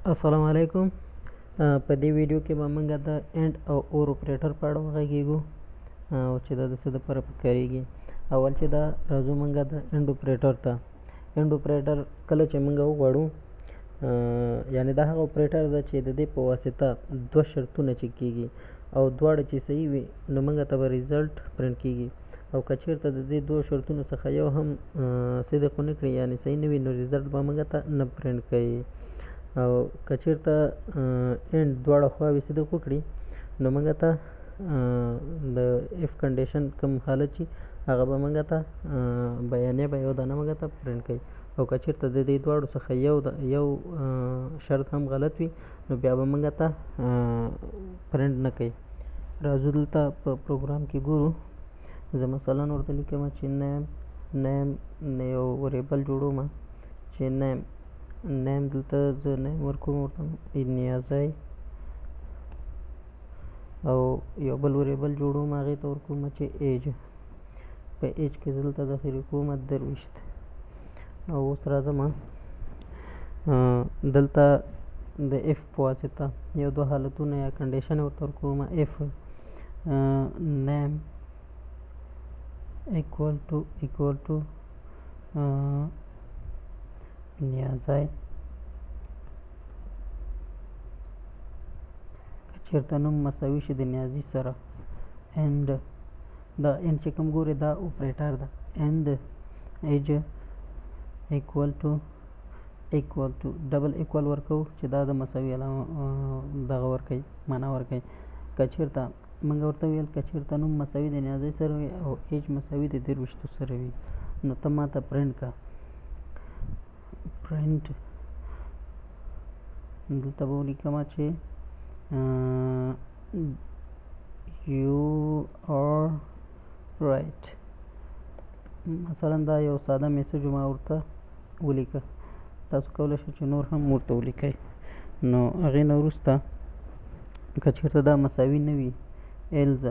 السلام علیکم. په دې ویډیو کې به موږ د اینډ او اور اپریټر په اړه وغږیږو او چې دا د څه دپاره پکارېږي. اول چې دا راځو موږ د اینډ اپریټر ته. اینډ اپریټر کله چې موږ وغواړو یعنې دا هغه اپریټر ده چې د دې په واسطه دوه شرطونه چک کېږي او دواړه چې صحیح وي نو موږ ته به ریزلټ پرنټ کېږي او که چېرته د دې دوه شرطونو څخه یو هم صدق ونه کړي یعنې صحیح نه وي نو ریزلټ به موږ ته نه پرنټ کوي. او که چېرته اینډ دواړه خواوې صدق وکړي نو موږ ته د اف کنډیشن کوم حالت چې هغه به موږ ته بیانیه به یو دانه موږ ته پرنټ کوي او که چېرته د دې دواړو څخه یو شرط هم غلط وي نو بیا به موږ ته پرنټ نه کوي. راځو دلته په پروګرام کې ګورو. زه مثلا ورته لیکم چې نیم یو وریبل جوړوم چې نیم دلته زه نیم ورکوم ورته نیازی او یو بل وریبل جوړوم هغې ته ورکوم چې ایج. په ایج کې زه دلته داخلي کوم 23 او اوس راځم دلته د اف په واسطه یو دوه حالتونه یا کنډیشن ورته ورکوم اف نیم equal to نیازی. که چېرته نوم مساوي شي د نیازي سره اینډ دا اینډ چې کوم ګورې دا اپریټر ده اینډ ایج equal to ډبل ایکوال ورکوو چې دا د مساوي علامه دغه ورکوي معنا ورکوي. که چېرته موږ ورته ویل که چېرته نوم مساوي د نیازۍ سره وي او ایج مساوي د 23 سره وي نو ته ما ته پرنټ که پرنټ دلته به ولیکم چې you are right. مثلا دا یو ساده میسج ما ورته ولیکه. تاسو کولی شئ چې نور هم ورته ولیکئ. نو هغې نه وروسته که چېرته دا مساوي نه وي ایلز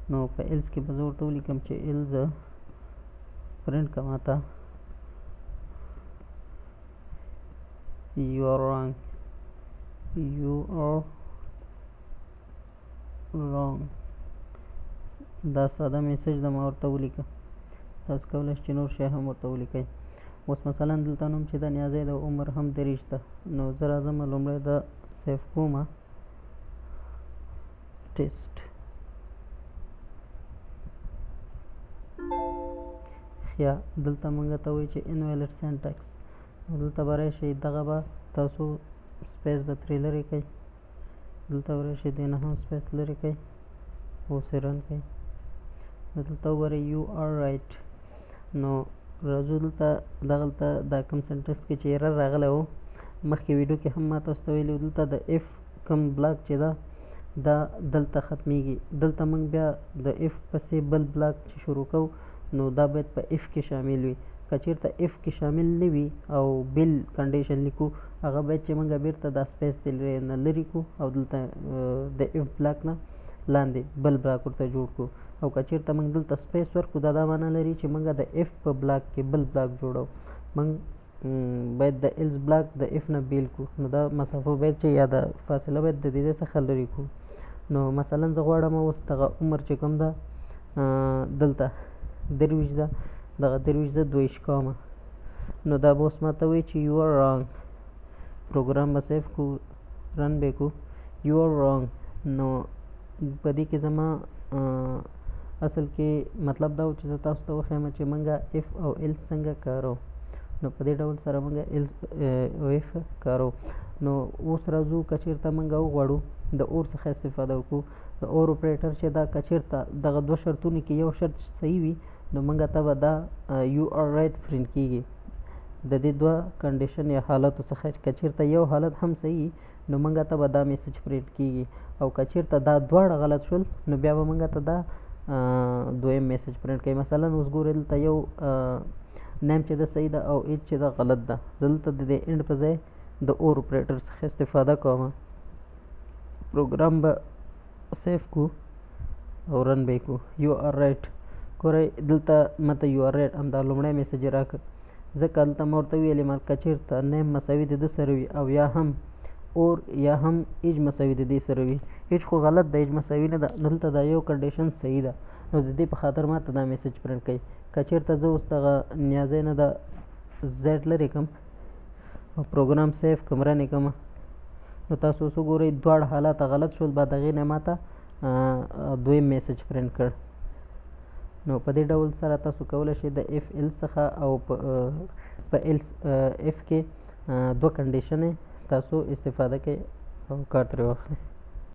نو په ایلز کې به زه ورته ولیکم چې ایلز پرنټ که ما ته you are wrong. دا ساده میسج ده ما ورته ولیکه. تاسو کولی شئ چې نور شی هم ورته ولیکئ. اوس مثلا دلته نوم چې د نیازۍ د عمر هم 23 ده نو زه راځم لومړی د سیف کوم ټیسټ یا دلته موږ ته وایي چې انویلډ سینټکس دلته به راشئ دغه به تاسو سپیس به ترې لرې کوئ. دلته به راشئ دې نه هم سپیس لرې کوئ اوس یې رن کوئ. دلته وګورئ یو آر رایټ. نو راځو دلته دغلته دا کوم سنټنس کې چې ایرر راغلی و مخکې ویډیو کې هم ما تاسو ته ویلي و دلته د اف کوم بلاک چې ده دا دلته ختمیږي. دلته موږ بیا د اف پسې بل بلاک چې شروع کوو نو دا باید په اف کې شامل وي. که چېرته اف کې شامل نه وي او بل کنډیشن لیکو هغه باید چې موږ بیرته دا سپیس نه لرې کړو او دلته د اف بلاک نه لاندې بل بلاک ورته جوړ کړو. او که چېرته موږ دلته سپیس ورکړو دا معنا لري چې موږ د اف په بلاک کې بل بلاک جوړو. موږ باید د ایلز بلاک د اف نه بیل کړو نو دا مسافه باید چې یا د فاصله باید د دې څخه لرې کړو. نو مثلا زه غواړم اوس دغه عمر چې کوم ده دلته 23 ده دغه 23 زه 22 کومه نو دا به اوس ما ته وایي چې یو آر رانګ. پروګرام به سیف کړو رن به کړو یو آر رانګ. نو په دې کې زما اصل کې مطلب دا و چې زه تاسو ته وښیم چې موږ اف او ایلز څنګه کارو. نو په دې ډول سره موږ ایلز او اف کارو. نو اوس راځو که چېرته موږ وغواړو د اور څخه استفاده وکړو. د اور اپریټر چې دا که چېرته دغه دوه شرطونو کې یو شرط صحیح وي نو موږ ته به دا یو آر رایټ پرنټ کېږي د دې دوه کنډیشن یا حالتو څخه. که چېرته یو حالت هم صحیح نو موږ ته به دا میسج پرنټ کېږي او که چېرته دا دواړه غلط شول نو بیا به موږ ته دا دویم میسج پرنټ کوي. مثلا اوس ګورئ دلته یو نیم چې ده صحیح ده او ایج چې ده غلط ده. زه دلته د دې اینډ په ځای د اور اپریټر څخه استفاده کوم. پروګرام به سیف کړو او رن به یې کړو یو آر رایټ. ګورئ دلته ماته یو آر رایټ همدا لومړی میسج یې راکړ ځکه دلته ما ورته ویلې که چېرته نیم مساوي د ده سره وي او یا هم اور یا هم ایج مساوي د دې سره وي. ایج خو غلط د ایج مساوي نه ده، دلته دا یو کنډیشن صحیح ده. نو د دې په خاطر ماته دا میسج پرنټ کوي. که چېرته زه اوس دغه نیازی نه د زیډ لرې کړم او پروګرام سیف کړم رن یې کړم، نو تاسو اوس وګورئ دواړه حالات غلط شول، بعد هغې نه ماته دویم میسج پرنټ کړ. نو په دې ډول سره تاسو کولی شئ د اف ایل څخه او په اف کې دوه کنډیشنې تاسو استفاده کوئ او کار ترې واخلئ.